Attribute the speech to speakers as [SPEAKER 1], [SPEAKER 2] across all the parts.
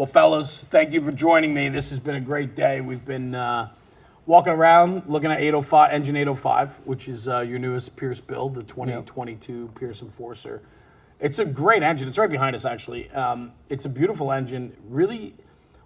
[SPEAKER 1] Well, fellas, thank you for joining me. This has been a great day. We've been walking around looking at 805, engine 805, which is your newest Pierce build, the 2022 Pierce Enforcer. It's a great engine. It's right behind us, actually. It's a beautiful engine. Really,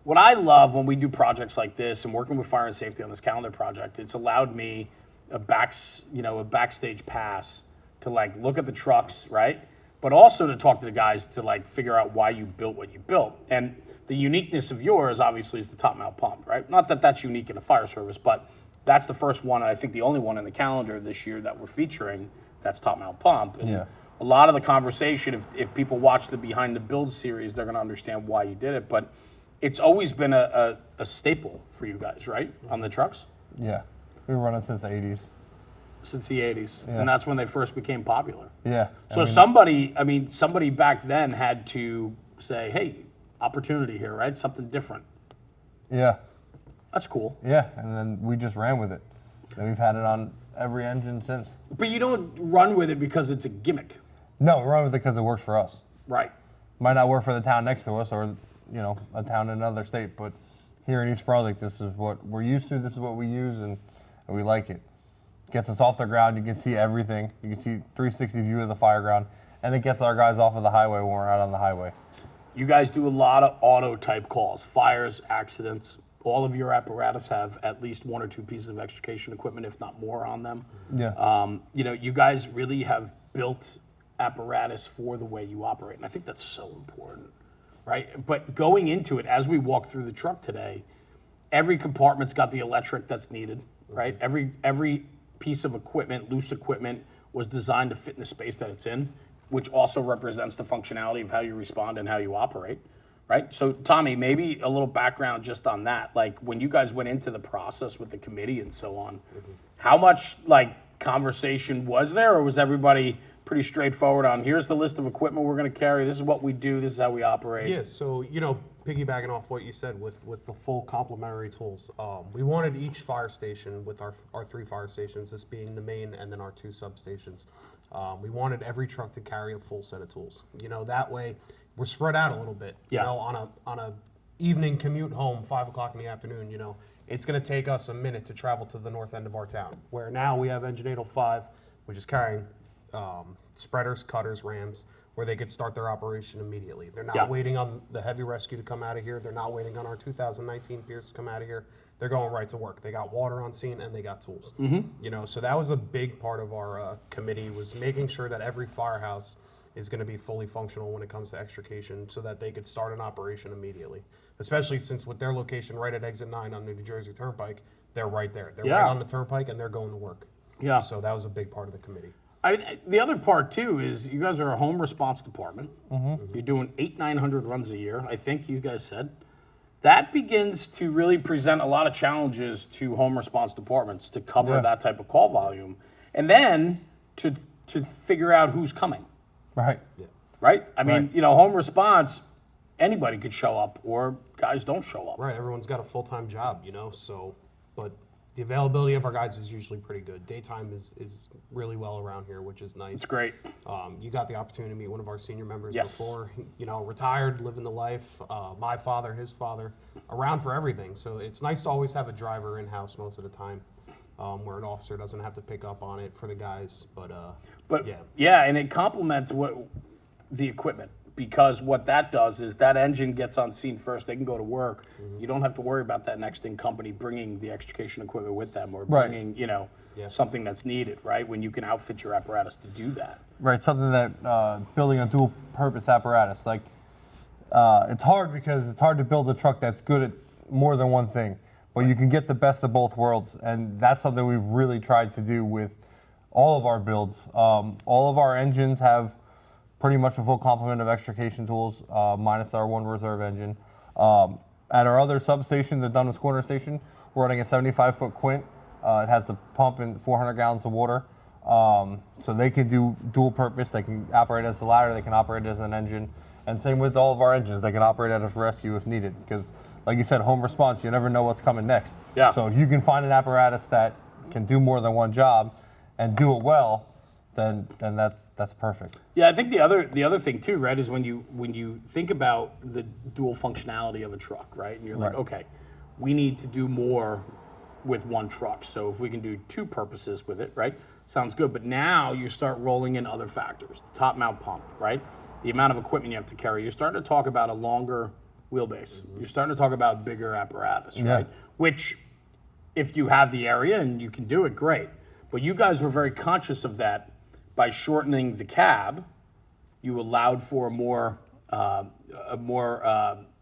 [SPEAKER 1] what I love when we do projects like this and working with fire and safety on this calendar project, it's allowed me a backstage pass to like look at the trucks, right? But also to talk to the guys to like figure out why you built what you built. And the uniqueness of yours, obviously, is the top mount pump, right? Not that that's unique in the fire service, but that's the first one, and I think the only one in the calendar this year that we're featuring that's top mount pump. And a lot of the conversation, if people watch the Behind the Build series, they're going to understand why you did it. But it's always been a staple for you guys, right, on the trucks?
[SPEAKER 2] Yeah, we've run it since the 80s.
[SPEAKER 1] Since the 80s, and that's when they first became popular.
[SPEAKER 2] Yeah.
[SPEAKER 1] So somebody back then had to say, hey, opportunity here, right? Something different.
[SPEAKER 2] Yeah.
[SPEAKER 1] That's cool.
[SPEAKER 2] Yeah, and then we just ran with it. And we've had it on every engine since.
[SPEAKER 1] But you don't run with it because it's a gimmick.
[SPEAKER 2] No, we run with it because it works for us.
[SPEAKER 1] Right.
[SPEAKER 2] Might not work for the town next to us or, a town in another state, but here in East Brunswick, this is what we're used to, this is what we use, and we like it. Gets us off the ground, you can see everything. You can see 360 view of the fire ground, and it gets our guys off of the highway when we're out on the highway.
[SPEAKER 1] You guys do a lot of auto type calls, fires, accidents. All of your apparatus have at least one or two pieces of extrication equipment, if not more, on them.
[SPEAKER 2] Yeah.
[SPEAKER 1] You guys really have built apparatus for the way you operate, and I think that's so important, right? But going into it, as we walk through the truck today, every compartment's got the electric that's needed, right? Every piece of equipment, loose equipment, was designed to fit in the space that it's in, which also represents the functionality of how you respond and how you operate, right? So, Tommy, maybe a little background just on that. Like, when you guys went into the process with the committee and so on, how much, conversation was there, or was everybody pretty straightforward on, here's the list of equipment we're going to carry, this is what we do, this is how we operate?
[SPEAKER 3] Yeah, so, piggybacking off what you said with the full complementary tools, we wanted each fire station with our 3 fire stations, this being the main and then our 2 substations. We wanted every truck to carry a full set of tools. That way we're spread out a little bit. On a evening commute home, 5 o'clock in the afternoon, it's going to take us a minute to travel to the north end of our town. Where now we have engine 805, which is carrying spreaders, cutters, rams, where they could start their operation immediately. They're not waiting on the heavy rescue to come out of here. They're not waiting on our 2019 Pierce to come out of here. They're going right to work. They got water on scene and they got tools. So that was a big part of our committee, was making sure that every firehouse is going to be fully functional when it comes to extrication, so that they could start an operation immediately. Especially since with their location right at exit 9 on the New Jersey Turnpike, they're right there. They're right on the turnpike and they're going to work.
[SPEAKER 1] Yeah.
[SPEAKER 3] So that was a big part of the committee.
[SPEAKER 1] The other part too is you guys are a home response department. You're doing 800-900 runs a year, I think you guys said. That begins to really present a lot of challenges to home response departments to cover that type of call volume, and then to figure out who's coming.
[SPEAKER 2] Right.
[SPEAKER 3] Yeah.
[SPEAKER 1] Right. I mean, home response, anybody could show up, or guys don't show up.
[SPEAKER 3] Right. Everyone's got a full-time job, but the availability of our guys is usually pretty good. Daytime is really well around here, which is nice.
[SPEAKER 1] It's great.
[SPEAKER 3] You got the opportunity to meet one of our senior members
[SPEAKER 1] Yes.
[SPEAKER 3] before, retired, living the life, my father, his father, around for everything. So it's nice to always have a driver in-house most of the time, where an officer doesn't have to pick up on it for the guys. But
[SPEAKER 1] yeah, and it complements the equipment. Because what that does is that engine gets on scene first. They can go to work. You don't have to worry about that next in company bringing the extrication equipment with them, or bringing, something that's needed, right? When you can outfit your apparatus to do that.
[SPEAKER 2] Right, something that building a dual purpose apparatus, it's hard because it's hard to build a truck that's good at more than one thing, but you can get the best of both worlds, and that's something we've really tried to do with all of our builds. All of our engines have pretty much a full complement of extrication tools, minus our 1 reserve engine. At our other substation, the Dunham's Corner station, we're running a 75-foot quint. It has a pump and 400 gallons of water. So they can do dual purpose. They can operate as a ladder. They can operate as an engine. And same with all of our engines. They can operate as rescue if needed. Because, like you said, home response, you never know what's coming next.
[SPEAKER 1] Yeah.
[SPEAKER 2] So if you can find an apparatus that can do more than one job and do it well, then that's perfect.
[SPEAKER 1] Yeah, I think the other thing too, right, is when you think about the dual functionality of a truck, right, and you're like,
[SPEAKER 2] Right.
[SPEAKER 1] okay, we need to do more with one truck. So if we can do two purposes with it, right, sounds good. But now you start rolling in other factors: the top mount pump, right, the amount of equipment you have to carry. You're starting to talk about a longer wheelbase. You're starting to talk about bigger apparatus, right? Which, if you have the area and you can do it, great. But you guys were very conscious of that by shortening the cab. You allowed for a more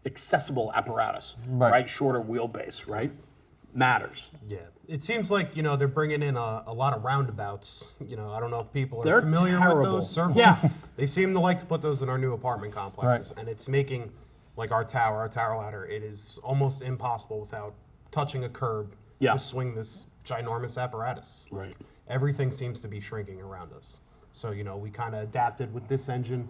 [SPEAKER 1] accessible apparatus, right? Shorter wheelbase, right? Matters.
[SPEAKER 3] Yeah. It seems like, they're bringing in a lot of roundabouts. I don't know if people are
[SPEAKER 1] They're
[SPEAKER 3] familiar
[SPEAKER 1] terrible.
[SPEAKER 3] with those circles.
[SPEAKER 1] Yeah.
[SPEAKER 3] They seem to like to put those in our new apartment complexes. And it's making, like our tower ladder, it is almost impossible without touching a curb to swing this ginormous apparatus.
[SPEAKER 1] Right.
[SPEAKER 3] Everything seems to be shrinking around us. So, we kind of adapted with this engine,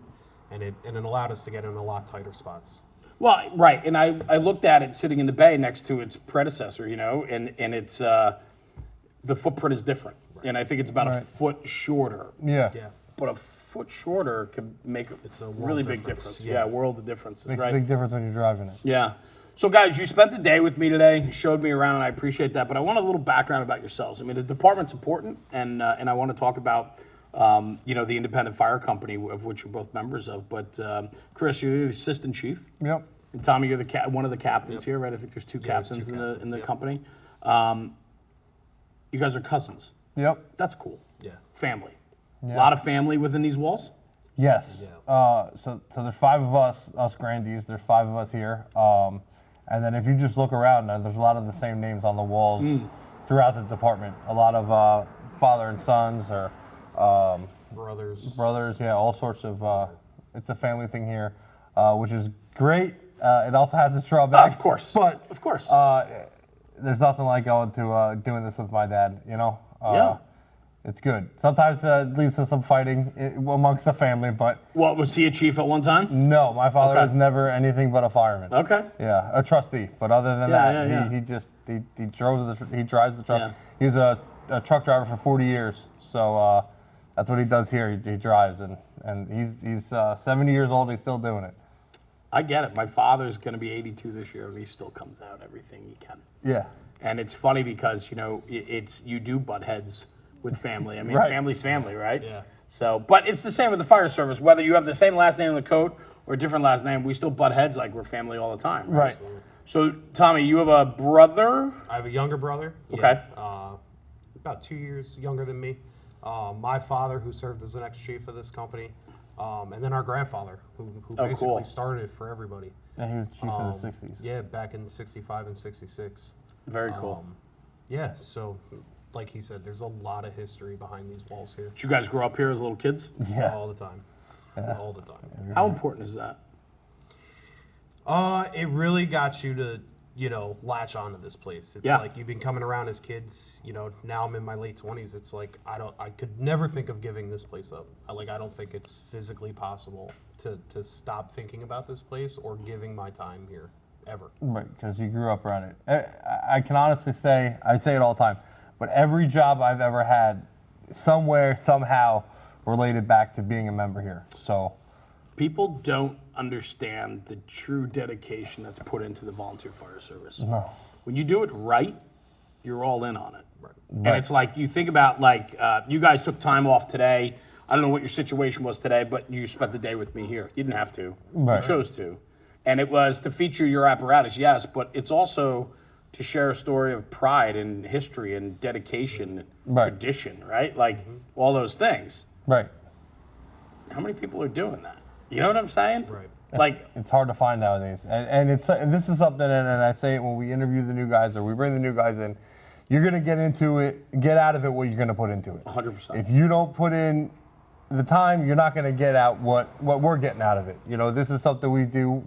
[SPEAKER 3] and it allowed us to get in a lot tighter spots.
[SPEAKER 1] Well, right, and I looked at it sitting in the bay next to its predecessor, and it's the footprint is different, and I think it's about a foot shorter.
[SPEAKER 2] Yeah.
[SPEAKER 1] But a foot shorter can make a
[SPEAKER 3] world
[SPEAKER 1] really big
[SPEAKER 3] difference.
[SPEAKER 1] difference. Yeah, world of differences,
[SPEAKER 2] Makes
[SPEAKER 1] right?
[SPEAKER 2] a big difference when you're driving it.
[SPEAKER 1] Yeah. So, guys, you spent the day with me today, showed me around, and I appreciate that. But I want a little background about yourselves. I mean, the department's important, and I want to talk about, the independent fire company of which you're both members of. But Chris, you're the assistant chief.
[SPEAKER 2] Yep.
[SPEAKER 1] And Tommy, you're one of the captains here, right? I think there's two
[SPEAKER 3] there's
[SPEAKER 1] captains
[SPEAKER 3] two
[SPEAKER 1] in the
[SPEAKER 3] captains,
[SPEAKER 1] company. You guys are cousins.
[SPEAKER 2] Yep.
[SPEAKER 1] That's cool.
[SPEAKER 3] Yeah.
[SPEAKER 1] Family. A lot of family within these walls.
[SPEAKER 2] Yes. So there's 5 of us Grandies. There's 5 of us here. And then if you just look around, there's a lot of the same names on the walls throughout the department. A lot of father and sons or brothers. Yeah, all sorts of. It's a family thing here, which is great. It also has its drawbacks.
[SPEAKER 1] Of course.
[SPEAKER 2] But
[SPEAKER 1] Of course.
[SPEAKER 2] there's nothing like going to doing this with my dad.
[SPEAKER 1] Yeah.
[SPEAKER 2] It's good. Sometimes it leads to some fighting amongst the family, but
[SPEAKER 1] What, was he a chief at one time?
[SPEAKER 2] no, my father
[SPEAKER 1] Okay.
[SPEAKER 2] was never anything but a fireman.
[SPEAKER 1] Okay.
[SPEAKER 2] Yeah, a trustee. But other than
[SPEAKER 1] Yeah,
[SPEAKER 2] that,
[SPEAKER 1] yeah,
[SPEAKER 2] he drives the truck.
[SPEAKER 1] Yeah.
[SPEAKER 2] He was a truck driver for 40 years, so that's what he does here. He drives, and he's 70 years old. He's still doing it.
[SPEAKER 1] I get it. My father's going to be 82 this year, and he still comes out everything he can.
[SPEAKER 2] Yeah.
[SPEAKER 1] And it's funny because, it's you do butt heads with family. I mean,
[SPEAKER 2] Right.
[SPEAKER 1] family's family, right?
[SPEAKER 3] Yeah.
[SPEAKER 1] So, but it's the same with the fire service. Whether you have the same last name on the coat or a different last name, we still butt heads like we're family all the time.
[SPEAKER 2] Right.
[SPEAKER 1] So, Tommy, you have a brother.
[SPEAKER 3] I have a younger brother.
[SPEAKER 1] Okay.
[SPEAKER 3] About 2 years younger than me. My father, who served as an ex-chief of this company, and then our grandfather, who basically
[SPEAKER 1] cool.
[SPEAKER 3] started it for everybody.
[SPEAKER 2] Yeah, he was chief in the 60s.
[SPEAKER 3] Yeah, back in '65 and '66.
[SPEAKER 1] Very cool.
[SPEAKER 3] Yeah, so like he said, there's a lot of history behind these walls here.
[SPEAKER 1] Did you guys grow up here as little kids?
[SPEAKER 2] Yeah.
[SPEAKER 3] All the time. All the time.
[SPEAKER 1] How important is that?
[SPEAKER 3] It really got you to, latch onto this place. It's
[SPEAKER 1] Yeah.
[SPEAKER 3] like you've been coming around as kids, now I'm in my late 20s. It's like I could never think of giving this place up. I don't think it's physically possible to stop thinking about this place or giving my time here ever.
[SPEAKER 2] Right, because you grew up around it. I can honestly say, I say it all the time, but every job I've ever had, somewhere, somehow, related back to being a member here. So,
[SPEAKER 1] People don't understand the true dedication that's put into the volunteer fire service.
[SPEAKER 2] no.
[SPEAKER 1] When you do it right, you're all in on it.
[SPEAKER 3] Right.
[SPEAKER 1] And it's like, you think about you guys took time off today. I don't know what your situation was today, but you spent the day with me here. You didn't have to.
[SPEAKER 2] Right.
[SPEAKER 1] You chose to. And it was to feature your apparatus, yes, but it's also to share a story of pride and history and dedication,
[SPEAKER 2] Right.
[SPEAKER 1] tradition, right? Like all those things.
[SPEAKER 2] Right.
[SPEAKER 1] How many people are doing that? You know what I'm saying?
[SPEAKER 3] Right.
[SPEAKER 1] Like,
[SPEAKER 2] It's hard to find nowadays. And this is something, and I say it when we interview the new guys or we bring the new guys in, you're going to get out of it what you're going to put into it.
[SPEAKER 1] 100%.
[SPEAKER 2] If you don't put in the time, you're not going to get out what we're getting out of it. This is something we do,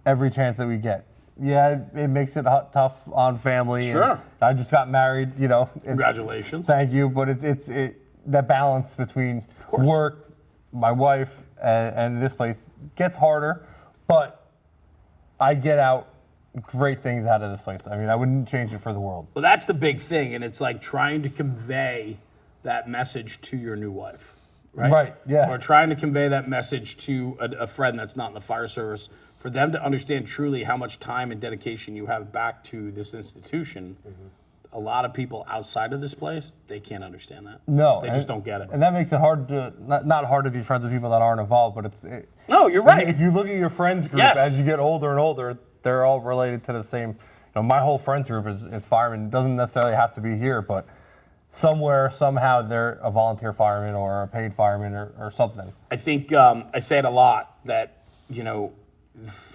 [SPEAKER 2] every chance that we get. Yeah, it makes it tough on family.
[SPEAKER 1] Sure.
[SPEAKER 2] And I just got married,
[SPEAKER 1] congratulations.
[SPEAKER 2] Thank you, but it's that balance between
[SPEAKER 1] course.
[SPEAKER 2] work, my wife, and this place gets harder, but I get out great things out of this place. I mean, I wouldn't change it for the world.
[SPEAKER 1] Well, that's the big thing, and it's like trying to convey that message to your new wife, right?
[SPEAKER 2] Right, yeah.
[SPEAKER 1] Or trying to convey that message to a friend that's not in the fire service, for them to understand truly how much time and dedication you have back to this institution. A lot of people outside of this place, they can't understand that.
[SPEAKER 2] No,
[SPEAKER 1] They just don't get it.
[SPEAKER 2] And that makes it hard to not hard to be friends with people that aren't involved, but
[SPEAKER 1] No, you're right.
[SPEAKER 2] If you look at your friends group
[SPEAKER 1] Yes.
[SPEAKER 2] as you get older and older, they're all related to the same. My whole friends group is firemen. It doesn't necessarily have to be here, but somewhere, somehow, they're a volunteer fireman or a paid fireman or something.
[SPEAKER 1] I think I say it a lot that,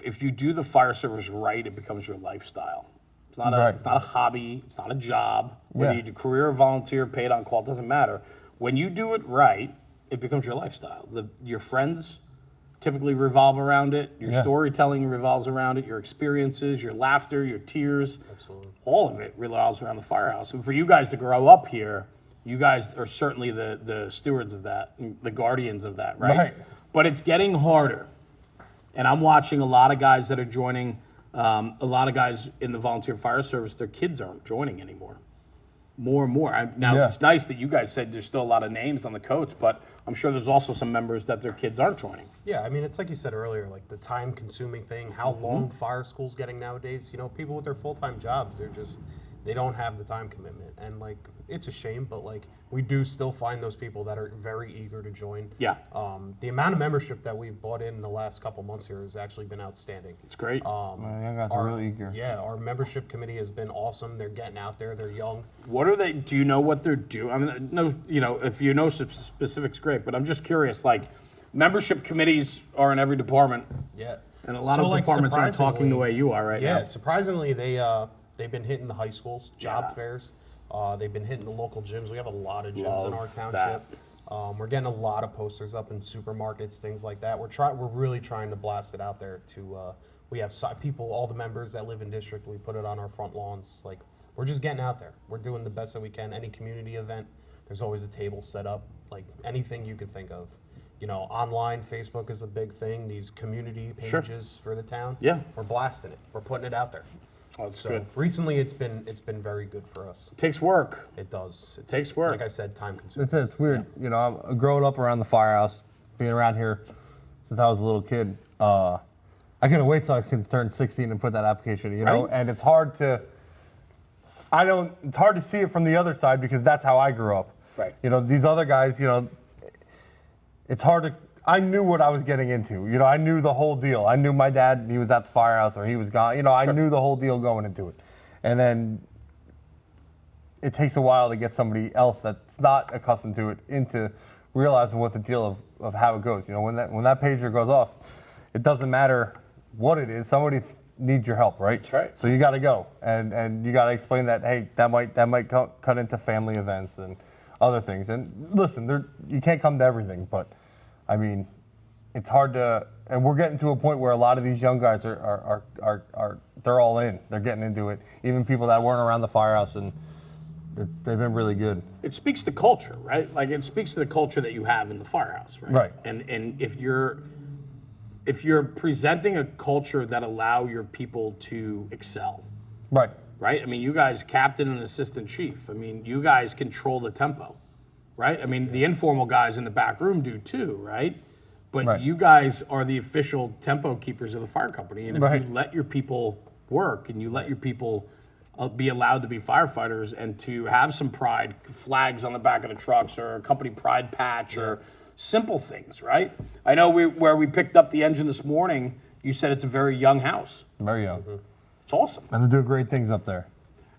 [SPEAKER 1] if you do the fire service right, it becomes your lifestyle. It's not
[SPEAKER 2] Right.
[SPEAKER 1] it's not a hobby. It's not a job. Whether
[SPEAKER 2] Yeah.
[SPEAKER 1] you do career, volunteer, paid on call, it doesn't matter. When you do it right, it becomes your lifestyle. Your friends typically revolve around it. Your
[SPEAKER 2] Yeah.
[SPEAKER 1] storytelling revolves around it. Your experiences, your laughter, your tears, all of it revolves around the firehouse. And for you guys to grow up here, you guys are certainly the stewards of that, the guardians of that, right?
[SPEAKER 2] Right.
[SPEAKER 1] But it's getting harder. And I'm watching a lot of guys that are joining, a lot of guys in the volunteer fire service, their kids aren't joining anymore. More and more. Now,
[SPEAKER 2] Yeah.
[SPEAKER 1] it's nice that you guys said there's still a lot of names on the coats, but I'm sure there's also some members that their kids aren't joining.
[SPEAKER 3] Yeah, I mean, it's like you said earlier, like the time-consuming thing, how long fire school's getting nowadays. People with their full-time jobs, they don't have the time commitment. And, it's a shame, but, we do still find those people that are very eager to join.
[SPEAKER 1] Yeah.
[SPEAKER 3] The amount of membership that we've bought in the last couple months here has actually been outstanding.
[SPEAKER 1] It's great.
[SPEAKER 2] Young guys are really eager.
[SPEAKER 3] Yeah, our membership committee has been awesome. They're getting out there. They're young.
[SPEAKER 1] What are they? Do you know what they're doing? I mean, no, if you know specifics, great. But I'm just curious. Membership committees are in every department,
[SPEAKER 3] Yeah.
[SPEAKER 1] and a lot of departments aren't talking the way you are right now.
[SPEAKER 3] Yeah, surprisingly, they've been hitting the high schools, job
[SPEAKER 1] Yeah.
[SPEAKER 3] fairs. They've been hitting the local gyms. We have a lot of gyms in
[SPEAKER 1] Love
[SPEAKER 3] our
[SPEAKER 1] that.
[SPEAKER 3] township. We're getting a lot of posters up in supermarkets, things like that. We're really trying to blast it out there. We have people, all the members that live in district. We put it on our front lawns. We're just getting out there. We're doing the best that we can. Any community event, there's always a table set up. Anything you could think of. Online, Facebook is a big thing. These community
[SPEAKER 1] Sure.
[SPEAKER 3] pages for the town.
[SPEAKER 1] Yeah.
[SPEAKER 3] We're blasting it. We're putting it out there.
[SPEAKER 1] Oh, that's
[SPEAKER 3] So
[SPEAKER 1] good.
[SPEAKER 3] recently, it's been very good for us.
[SPEAKER 1] It takes work.
[SPEAKER 3] It does. It
[SPEAKER 1] takes work.
[SPEAKER 3] Like I said, time consuming.
[SPEAKER 2] It's weird. I'm growing up around the firehouse, being around here since I was a little kid. I couldn't wait till I could turn 16 and put that application,
[SPEAKER 1] Right.
[SPEAKER 2] And it's hard to, it's hard to see it from the other side because that's how I grew up.
[SPEAKER 1] Right.
[SPEAKER 2] These other guys, it's hard to, I knew what I was getting into. I knew the whole deal. I knew my dad, he was at the firehouse or he was gone. I knew the whole deal going into it. And then it takes a while to get somebody else that's not accustomed to it into realizing what the deal of how it goes. When that pager goes off, it doesn't matter what it is. Somebody needs your help, right?
[SPEAKER 1] That's right.
[SPEAKER 2] So you got to go, and you got to explain that. Hey, that might cut into family events and other things. And listen, you can't come to everything, but I mean, it's hard to. And we're getting to a point where a lot of these young guys are they're all in. They're getting into it. Even people that weren't around the firehouse, and they've been really good.
[SPEAKER 1] It speaks to culture, right? It speaks to the culture that you have in the firehouse, right?
[SPEAKER 2] Right.
[SPEAKER 1] And if you're presenting a culture that allow your people to excel,
[SPEAKER 2] Right.
[SPEAKER 1] right? I mean, you guys, captain and assistant chief. I mean, you guys control the tempo, right? I mean, the informal guys in the back room do too, right? But
[SPEAKER 2] Right.
[SPEAKER 1] you guys are the official tempo keepers of the fire company, and if
[SPEAKER 2] Right.
[SPEAKER 1] you let your people work and you let your people be allowed to be firefighters and to have some pride, flags on the back of the trucks or a company pride patch or simple things, right? I know where we picked up the engine this morning, you said it's a very young house.
[SPEAKER 2] Very young.
[SPEAKER 1] It's awesome.
[SPEAKER 2] And they're doing great things up there.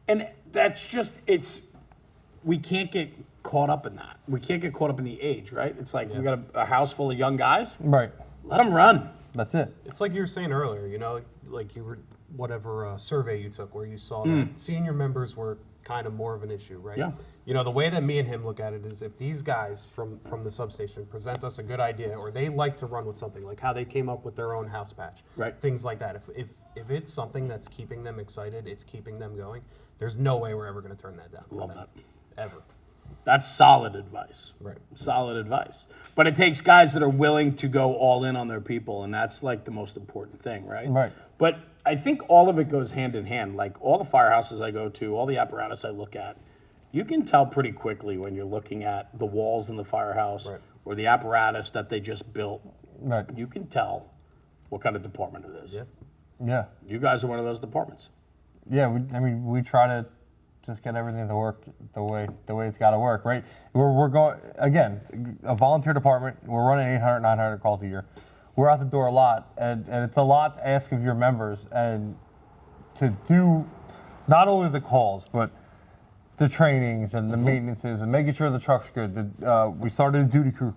[SPEAKER 1] And that's just, we can't get caught up in that. We can't get caught up in the age, right? It's we got a house full of young guys.
[SPEAKER 2] Right.
[SPEAKER 1] Let them run.
[SPEAKER 2] That's it.
[SPEAKER 3] It's like you were saying earlier, like you were, whatever survey you took where you saw that senior members were kind of more of an issue, right?
[SPEAKER 1] Yeah.
[SPEAKER 3] The way that me and him look at it is if these guys from the substation present us a good idea or they like to run with something, like how they came up with their own house patch,
[SPEAKER 1] Right.
[SPEAKER 3] things like that. If it's something that's keeping them excited, it's keeping them going, there's no way we're ever going to turn that down. for
[SPEAKER 1] Love
[SPEAKER 3] them.
[SPEAKER 1] that.
[SPEAKER 3] Ever.
[SPEAKER 1] That's solid advice.
[SPEAKER 3] Right.
[SPEAKER 1] Solid advice. But it takes guys that are willing to go all in on their people, and that's the most important thing, right?
[SPEAKER 2] Right.
[SPEAKER 1] But I think all of it goes hand in hand. All the firehouses I go to, all the apparatus I look at, you can tell pretty quickly when you're looking at the walls in the firehouse
[SPEAKER 3] Right.
[SPEAKER 1] or the apparatus that they just built.
[SPEAKER 2] Right.
[SPEAKER 1] You can tell what kind of department it is.
[SPEAKER 3] Yeah.
[SPEAKER 2] Yeah.
[SPEAKER 1] You guys are one of those departments.
[SPEAKER 2] Yeah, we try to just get everything to work the way it's got to work, right? We're going, again, a volunteer department. We're running 800, 900 calls a year. We're out the door a lot, and it's a lot to ask of your members and to do not only the calls, but the trainings and the maintenances and making sure the truck's good. We started a duty crew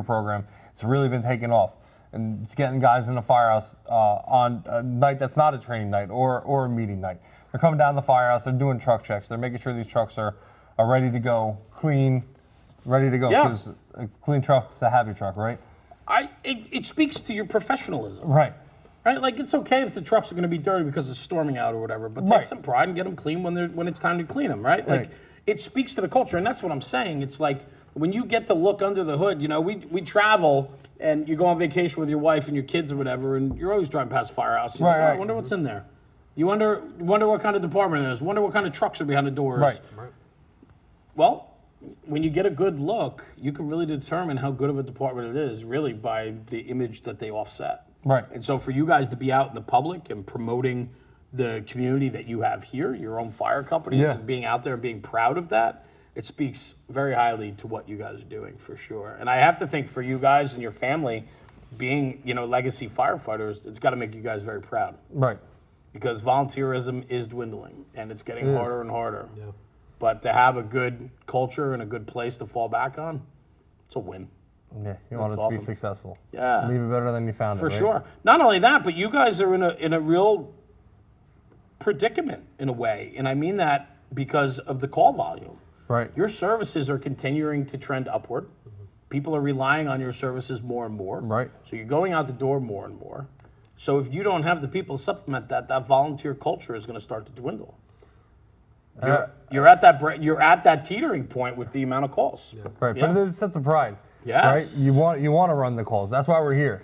[SPEAKER 2] program. It's really been taking off. And it's getting guys in the firehouse on a night that's not a training night or a meeting night. They're coming down the firehouse, they're doing truck checks, they're making sure these trucks are ready to go, clean, ready to go.
[SPEAKER 1] Yeah.
[SPEAKER 2] Because a clean truck's a happy truck, right?
[SPEAKER 1] It speaks to your professionalism.
[SPEAKER 2] Right.
[SPEAKER 1] Right? Like, it's okay if the trucks are going to be dirty because it's storming out or whatever, but take
[SPEAKER 2] Right.
[SPEAKER 1] some pride and get them clean when it's time to clean them, right? Like,
[SPEAKER 2] Right.
[SPEAKER 1] it speaks to the culture, and that's what I'm saying. It's like, when you get to look under the hood, we travel, and you go on vacation with your wife and your kids or whatever, and you're always driving past firehouse.
[SPEAKER 2] Right,
[SPEAKER 1] I
[SPEAKER 2] right.
[SPEAKER 1] wonder what's in there. You wonder what kind of department it is. Wonder what kind of trucks are behind the doors.
[SPEAKER 2] Right.
[SPEAKER 3] Right.
[SPEAKER 1] Well, when you get a good look, you can really determine how good of a department it is, really, by the image that they offset.
[SPEAKER 2] Right.
[SPEAKER 1] And so for you guys to be out in the public and promoting the community that you have here, your own fire companies,
[SPEAKER 2] Yeah.
[SPEAKER 1] and being out there and being proud of that, it speaks very highly to what you guys are doing, for sure. And I have to think for you guys and your family, being, legacy firefighters, it's got to make you guys very proud.
[SPEAKER 2] Right.
[SPEAKER 1] Because volunteerism is dwindling, and it's getting
[SPEAKER 2] It is.
[SPEAKER 1] harder and harder.
[SPEAKER 3] Yeah.
[SPEAKER 1] But to have a good culture and a good place to fall back on, it's a win.
[SPEAKER 2] Yeah, you want it
[SPEAKER 1] That's
[SPEAKER 2] to be
[SPEAKER 1] awesome.
[SPEAKER 2] successful.
[SPEAKER 1] Yeah.
[SPEAKER 2] Leave it better than you found it.
[SPEAKER 1] For
[SPEAKER 2] right?
[SPEAKER 1] sure. Not only that, but you guys are in a real predicament in a way, and I mean that because of the call volume.
[SPEAKER 2] Right.
[SPEAKER 1] Your services are continuing to trend upward. People are relying on your services more and more.
[SPEAKER 2] Right.
[SPEAKER 1] So you're going out the door more and more. So if you don't have the people to supplement that, that volunteer culture is going to start to dwindle. You're at that teetering point with the amount of calls.
[SPEAKER 2] Right.
[SPEAKER 1] Yeah.
[SPEAKER 2] But there's a sense of pride.
[SPEAKER 1] Yes.
[SPEAKER 2] Right. You want to run the calls. That's why we're here.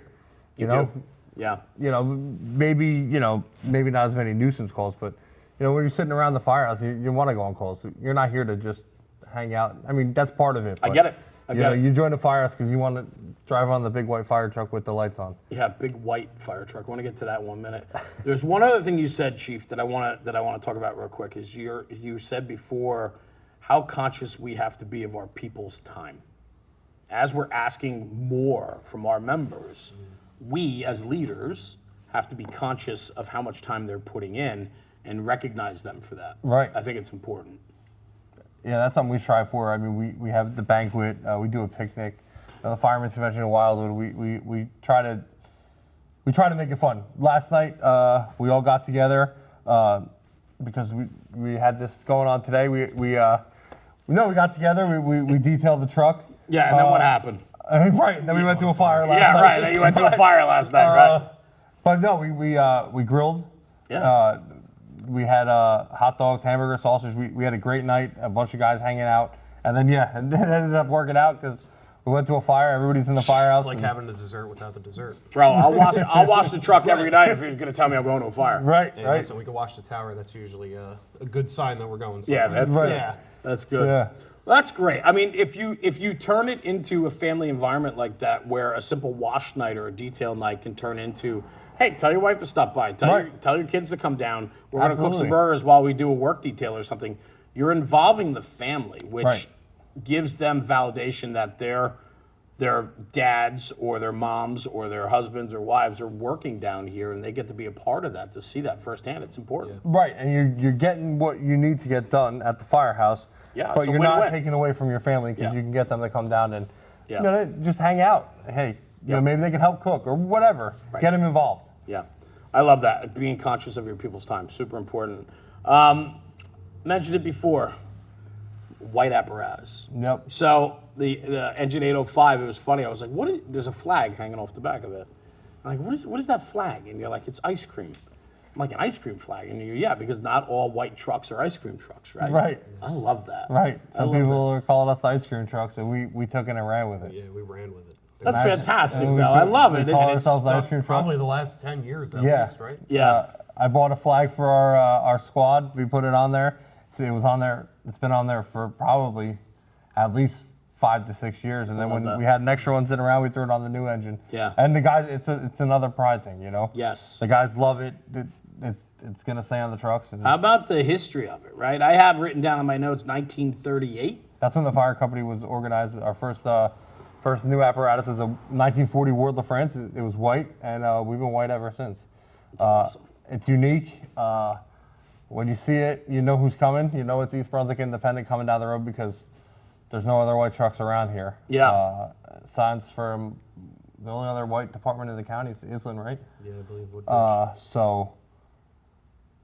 [SPEAKER 2] You know.
[SPEAKER 1] do. Yeah.
[SPEAKER 2] Maybe not as many nuisance calls, but when you're sitting around the firehouse, you want to go on calls. You're not here to just hang out. I mean, that's part of it.
[SPEAKER 1] I
[SPEAKER 2] but,
[SPEAKER 1] get it. I get it.
[SPEAKER 2] You join the firehouse because you want to drive on the big white fire truck with the lights on.
[SPEAKER 1] Yeah, big white fire truck. I want to get to that in 1 minute. There's one other thing you said, Chief, that I want to talk about real quick. Is you said before how conscious we have to be of our people's time. As we're asking more from our members, we as leaders have to be conscious of how much time they're putting in and recognize them for that.
[SPEAKER 2] Right.
[SPEAKER 1] I think it's important.
[SPEAKER 2] Yeah, that's something we strive for. I mean, we have the banquet, we do a picnic, the Fireman's Convention in Wildwood. We try to make it fun. Last night, we all got together because we had this going on today. We got together. We detailed the truck.
[SPEAKER 1] Yeah, and then what happened?
[SPEAKER 2] Right. Then we went to a fire last night.
[SPEAKER 1] Yeah, right. Then you went to a fire last night, right?
[SPEAKER 2] But no, we grilled.
[SPEAKER 1] Yeah.
[SPEAKER 2] We had hot dogs, hamburger, sausage. We had a great night. A bunch of guys hanging out, and then it ended up working out because we went to a fire. Everybody's in the firehouse.
[SPEAKER 3] It's like having a dessert without the dessert.
[SPEAKER 1] Bro, I'll wash the truck every night if you're going to tell me I'm going to a fire.
[SPEAKER 2] Right.
[SPEAKER 3] Hey,
[SPEAKER 2] Right.
[SPEAKER 3] listen, we can watch the tower. That's usually a good sign that we're going
[SPEAKER 1] Yeah,
[SPEAKER 3] somewhere.
[SPEAKER 1] that's
[SPEAKER 2] Right.
[SPEAKER 1] good.
[SPEAKER 3] Yeah.
[SPEAKER 1] That's good.
[SPEAKER 2] Yeah.
[SPEAKER 1] Well, that's great. I mean, if you turn it into a family environment like that, where a simple wash night or a detail night can turn into, hey, tell your wife to stop by, tell your kids to come down. We're going to cook some
[SPEAKER 2] Absolutely.
[SPEAKER 1] burgers while we do a work detail or something. You're involving the family, which
[SPEAKER 2] Right.
[SPEAKER 1] gives them validation that their dads or their moms or their husbands or wives are working down here, and they get to be a part of that, to see that firsthand. It's important.
[SPEAKER 2] Right, and you're getting what you need to get done at the firehouse.
[SPEAKER 1] Yeah,
[SPEAKER 2] but
[SPEAKER 1] it's a
[SPEAKER 2] you're not
[SPEAKER 1] win-win.
[SPEAKER 2] taking away from your family because
[SPEAKER 1] Yeah.
[SPEAKER 2] you can get them to come down and
[SPEAKER 1] Yeah.
[SPEAKER 2] just hang out. Hey, maybe they can help cook or whatever.
[SPEAKER 1] Right.
[SPEAKER 2] Get them involved.
[SPEAKER 1] Yeah, I love that. Being conscious of your people's time, super important. Mentioned it before, white apparatus.
[SPEAKER 2] Yep.
[SPEAKER 1] So the engine 805, it was funny. I was like, there's a flag hanging off the back of it. I'm like, what is that flag? And you're like, it's ice cream. I'm like, an ice cream flag? And yeah, because not all white trucks are ice cream trucks, right?
[SPEAKER 2] Right.
[SPEAKER 1] I love that.
[SPEAKER 2] Right.
[SPEAKER 1] I
[SPEAKER 2] Some
[SPEAKER 1] love
[SPEAKER 2] people are calling us the ice cream trucks, and we took it and ran with it.
[SPEAKER 3] Yeah, we ran with it.
[SPEAKER 1] That's
[SPEAKER 2] Imagine-
[SPEAKER 1] fantastic,
[SPEAKER 2] and we
[SPEAKER 1] though.
[SPEAKER 2] should-
[SPEAKER 1] I love
[SPEAKER 2] we
[SPEAKER 1] it.
[SPEAKER 2] call
[SPEAKER 1] It's
[SPEAKER 2] ourselves the ice
[SPEAKER 3] Stuck
[SPEAKER 2] cream truck.
[SPEAKER 3] probably the last 10 years at
[SPEAKER 2] Yeah.
[SPEAKER 3] least, right?
[SPEAKER 1] Yeah.
[SPEAKER 2] I bought a flag for our squad. We put it on there. It it was on there. It's been on there for probably at least 5 to 6 years, and then when
[SPEAKER 1] that.
[SPEAKER 2] we had an extra one sitting around, we threw it on the new engine.
[SPEAKER 1] Yeah.
[SPEAKER 2] And the guys, it's another pride thing, you know.
[SPEAKER 1] Yes.
[SPEAKER 2] The guys love it. It's gonna stay on the trucks. And
[SPEAKER 1] How about the history of it, right? I have written down in my notes 1938.
[SPEAKER 2] that's when the fire company was organized. Our first new apparatus was a 1940 Ward La France. It was white, and we've been white ever since.
[SPEAKER 1] It's awesome.
[SPEAKER 2] It's unique. When you see it, you know who's coming. You know it's East Brunswick Independent coming down the road because there's no other white trucks around here.
[SPEAKER 1] Yeah.
[SPEAKER 2] Signs from the only other white department in the county is Island, right?
[SPEAKER 3] Yeah, I believe Woodbridge.
[SPEAKER 2] So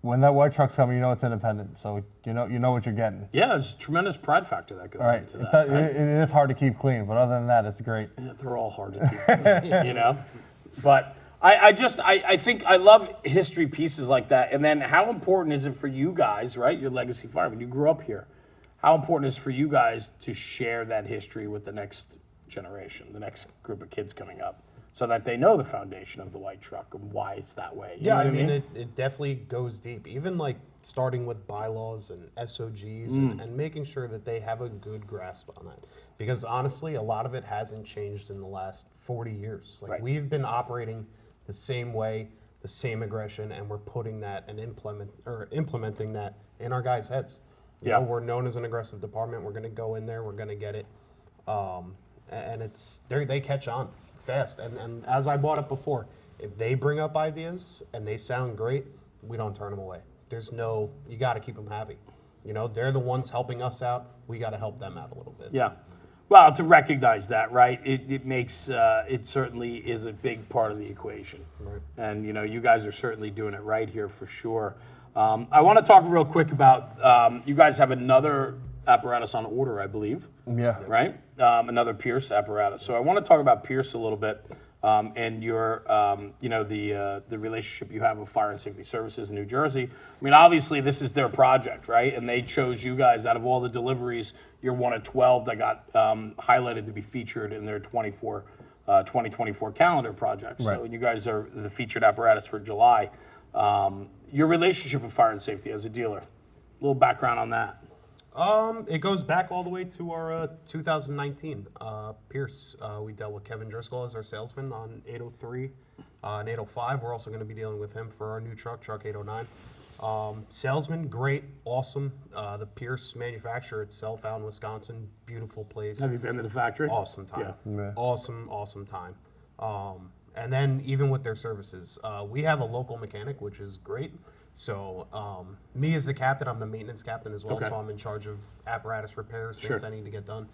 [SPEAKER 2] when that white truck's coming, you know it's independent. So you know what you're getting.
[SPEAKER 1] Yeah, there's a tremendous pride factor that goes
[SPEAKER 2] All right.
[SPEAKER 1] into that. Right?
[SPEAKER 2] It is hard to keep clean, but other than that, it's great.
[SPEAKER 1] Yeah, they're all hard to keep, you know? But I think I love history pieces like that. And then how important is it for you guys, right? Your legacy firemen, you grew up here. How important is it for you guys to share that history with the next generation, the next group of kids coming up, so that they know the foundation of the white truck and why it's that way? You
[SPEAKER 3] Yeah,
[SPEAKER 1] know what
[SPEAKER 3] I mean, it definitely goes deep. Even like starting with bylaws and SOGs and making sure that they have a good grasp on that. Because honestly, a lot of it hasn't changed in the last 40 years. Like
[SPEAKER 1] Right.
[SPEAKER 3] we've been operating the same way, the same aggression, and we're putting that and implementing that in our guys' heads. You
[SPEAKER 1] Yeah.
[SPEAKER 3] know, we're known as an aggressive department. We're going to go in there. We're going to get it. And they catch on fast. And as I brought up before, if they bring up ideas and they sound great, we don't turn them away. You got to keep them happy. You know, they're the ones helping us out. We got to help them out a little bit.
[SPEAKER 1] Yeah. Well, to recognize that, right? It makes it certainly is a big part of the equation,
[SPEAKER 3] Right.
[SPEAKER 1] and you guys are certainly doing it right here for sure. I want to talk real quick about you guys have another apparatus on order, I believe.
[SPEAKER 2] Yeah.
[SPEAKER 1] Right. Another Pierce apparatus. So I want to talk about Pierce a little bit, and your the relationship you have with Fire and Safety Services in New Jersey. I mean, obviously this is their project, right? And they chose you guys out of all the deliveries. You're one of 12 that got highlighted to be featured in their 2024 calendar project. So
[SPEAKER 2] Right.
[SPEAKER 1] you guys are the featured apparatus for July. Your relationship with Fire and Safety as a dealer. A little background on that.
[SPEAKER 3] It goes back all the way to our 2019 Pierce. We dealt with Kevin Driscoll as our salesman on 803 and 805. We're also going to be dealing with him for our new truck 809. Salesman, great, awesome. The Pierce manufacturer itself out in Wisconsin, beautiful place.
[SPEAKER 1] Have you been to the factory?
[SPEAKER 3] Awesome time.
[SPEAKER 2] Yeah.
[SPEAKER 3] Awesome time. And then even with their services, we have a local mechanic, which is great. So me as the captain, I'm the maintenance captain as well,
[SPEAKER 1] Okay.
[SPEAKER 3] so I'm in charge of apparatus repairs,
[SPEAKER 1] Sure.
[SPEAKER 3] things I need to get done.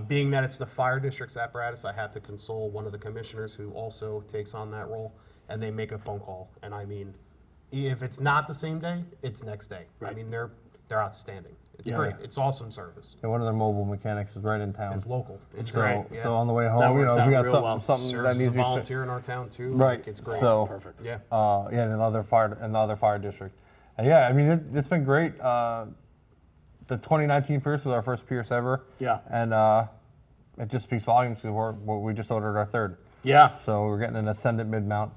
[SPEAKER 3] Being that it's the fire district's apparatus, I have to console one of the commissioners who also takes on that role, and they make a phone call. And I mean, if it's not the same day, it's next day. I
[SPEAKER 1] Right.
[SPEAKER 3] mean, they're outstanding. It's
[SPEAKER 1] Yeah.
[SPEAKER 3] great. It's awesome service.
[SPEAKER 2] And one of their mobile mechanics is right in town.
[SPEAKER 3] It's local. It's
[SPEAKER 2] So,
[SPEAKER 3] great. Yeah.
[SPEAKER 2] so on the way
[SPEAKER 1] That
[SPEAKER 2] home,
[SPEAKER 1] works
[SPEAKER 2] if
[SPEAKER 1] out
[SPEAKER 2] we got
[SPEAKER 1] real
[SPEAKER 2] something,
[SPEAKER 1] well.
[SPEAKER 2] something
[SPEAKER 3] Serves
[SPEAKER 2] that
[SPEAKER 3] as
[SPEAKER 2] needs
[SPEAKER 3] a
[SPEAKER 2] to be fixed.
[SPEAKER 3] volunteer in our town too.
[SPEAKER 2] Right.
[SPEAKER 3] Like, it's great.
[SPEAKER 2] So,
[SPEAKER 1] Perfect.
[SPEAKER 3] Yeah.
[SPEAKER 2] in another fire district. And yeah, I mean, it's been great. The 2019 Pierce was our first Pierce ever.
[SPEAKER 1] Yeah.
[SPEAKER 2] And it just speaks volumes because we just ordered our third.
[SPEAKER 1] Yeah.
[SPEAKER 2] So we're getting an Ascendant mid-mount.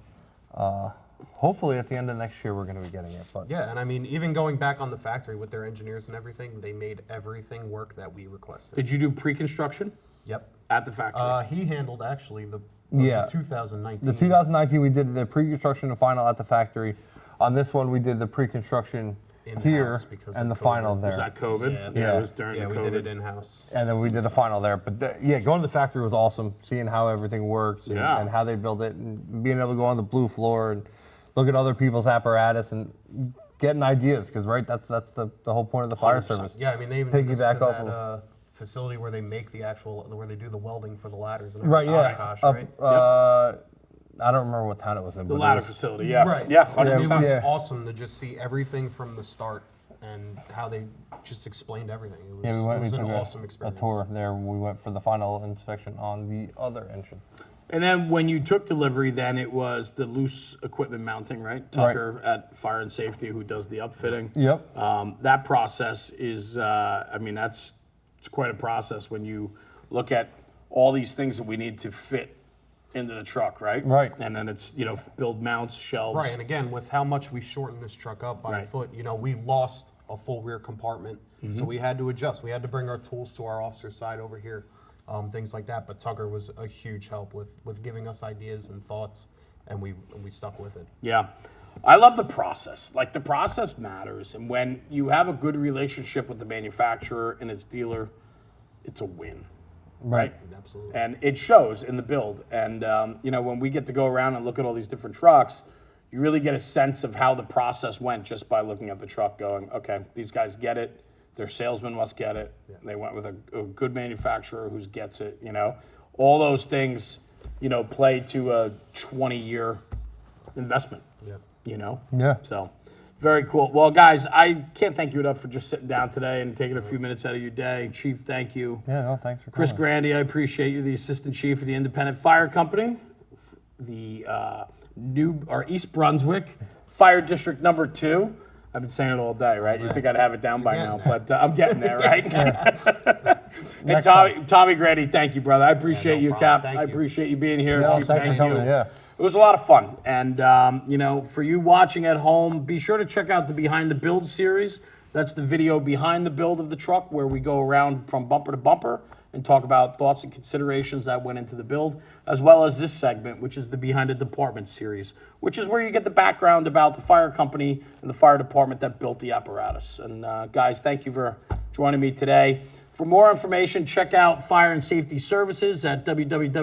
[SPEAKER 2] Hopefully at the end of next year we're going to be getting it. But
[SPEAKER 3] Yeah, and I mean, even going back on the factory with their engineers and everything, they made everything work that we requested.
[SPEAKER 1] Did you do pre-construction
[SPEAKER 3] Yep.
[SPEAKER 1] at the factory?
[SPEAKER 3] He handled actually the
[SPEAKER 2] Yeah.
[SPEAKER 3] 2019.
[SPEAKER 2] the 2019 we did the pre-construction and final at the factory. On this one we did the pre-construction
[SPEAKER 3] In-house
[SPEAKER 2] here
[SPEAKER 3] because
[SPEAKER 2] and the
[SPEAKER 3] of
[SPEAKER 2] final
[SPEAKER 3] COVID.
[SPEAKER 2] there.
[SPEAKER 1] Was that COVID?
[SPEAKER 3] Yeah.
[SPEAKER 1] it was during
[SPEAKER 2] Yeah,
[SPEAKER 1] the
[SPEAKER 3] we
[SPEAKER 1] COVID.
[SPEAKER 3] did it in-house.
[SPEAKER 2] And then we did the final there. But going to the factory was awesome, seeing how everything works and,
[SPEAKER 1] Yeah.
[SPEAKER 2] and how they build it, and being able to go on the blue floor and look at other people's apparatus and getting ideas. Because that's the whole point of the fire
[SPEAKER 1] 100%.
[SPEAKER 2] service.
[SPEAKER 3] Yeah, I mean, they even took us
[SPEAKER 2] Piggyback
[SPEAKER 3] to
[SPEAKER 2] off
[SPEAKER 3] that facility where they make where they do the welding for the ladders. And
[SPEAKER 2] Right, yeah.
[SPEAKER 3] Oshkosh,
[SPEAKER 2] Up,
[SPEAKER 3] right?
[SPEAKER 2] I don't remember what town it was in.
[SPEAKER 1] The
[SPEAKER 2] but it
[SPEAKER 1] ladder
[SPEAKER 2] was-
[SPEAKER 1] facility, yeah.
[SPEAKER 3] Right.
[SPEAKER 1] Yeah,
[SPEAKER 3] It
[SPEAKER 1] 100%.
[SPEAKER 3] was
[SPEAKER 2] Yeah.
[SPEAKER 3] awesome to just see everything from the start and how they just explained everything. It was,
[SPEAKER 2] Yeah, we went.
[SPEAKER 3] it was
[SPEAKER 2] We
[SPEAKER 3] an
[SPEAKER 2] took
[SPEAKER 3] awesome
[SPEAKER 2] a
[SPEAKER 3] experience.
[SPEAKER 2] tour there. We went for the final inspection on the other engine.
[SPEAKER 1] And then when you took delivery, then it was the loose equipment mounting, right? Tucker at Fire and Safety, who does the upfitting.
[SPEAKER 2] Yep.
[SPEAKER 1] That process is, it's quite a process when you look at all these things that we need to fit into the truck, right?
[SPEAKER 2] Right.
[SPEAKER 1] And then it's, build mounts, shelves.
[SPEAKER 3] Right, and again, with how much we shortened this truck up by a
[SPEAKER 1] Right.
[SPEAKER 3] foot, we lost a full rear compartment. So we had to adjust. We had to bring our tools to our officer's side over here, things like that. But Tucker was a huge help with giving us ideas and thoughts, and we stuck with it.
[SPEAKER 1] Yeah. I love the process. Like, the process matters. And when you have a good relationship with the manufacturer and its dealer, it's a win. Right.
[SPEAKER 3] Absolutely.
[SPEAKER 1] And it shows in the build. And, when we get to go around and look at all these different trucks, you really get a sense of how the process went just by looking at the truck going, okay, these guys get it. Their salesman must get it. Yeah. They went with a good manufacturer who gets it, All those things, play to a 20-year investment.
[SPEAKER 3] Yeah.
[SPEAKER 2] Yeah.
[SPEAKER 1] So, very cool. Well, guys, I can't thank you enough for just sitting down today and taking a few minutes out of your day. Chief, thank you.
[SPEAKER 2] Yeah, no, thanks for
[SPEAKER 1] Chris
[SPEAKER 2] coming.
[SPEAKER 1] Grandy, I appreciate you, the Assistant Chief of the Independent Fire Company, the East Brunswick Fire District number 2. I've been saying it all day, right? You think I'd have it down by now, but I'm getting there, right? And Tommy Grandy, thank you, brother. I appreciate you,
[SPEAKER 3] problem.
[SPEAKER 1] Cap.
[SPEAKER 3] Thank
[SPEAKER 1] I
[SPEAKER 3] you.
[SPEAKER 1] appreciate you being here.
[SPEAKER 2] Yeah,
[SPEAKER 1] Chief,
[SPEAKER 2] thanks for coming. Yeah.
[SPEAKER 1] It was a lot of fun. And, for you watching at home, be sure to check out the Behind the Build series. That's the video behind the build of the truck where we go around from bumper to bumper and talk about thoughts and considerations that went into the build, as well as this segment, which is the Behind the Department series, which is where you get the background about the fire company and the fire department that built the apparatus. And guys, thank you for joining me today. For more information, check out Fire and Safety Services at www.f-ss.com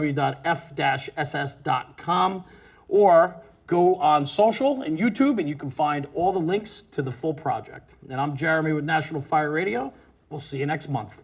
[SPEAKER 1] or go on social and YouTube and you can find all the links to the full project. And I'm Jeremy with National Fire Radio. We'll see you next month.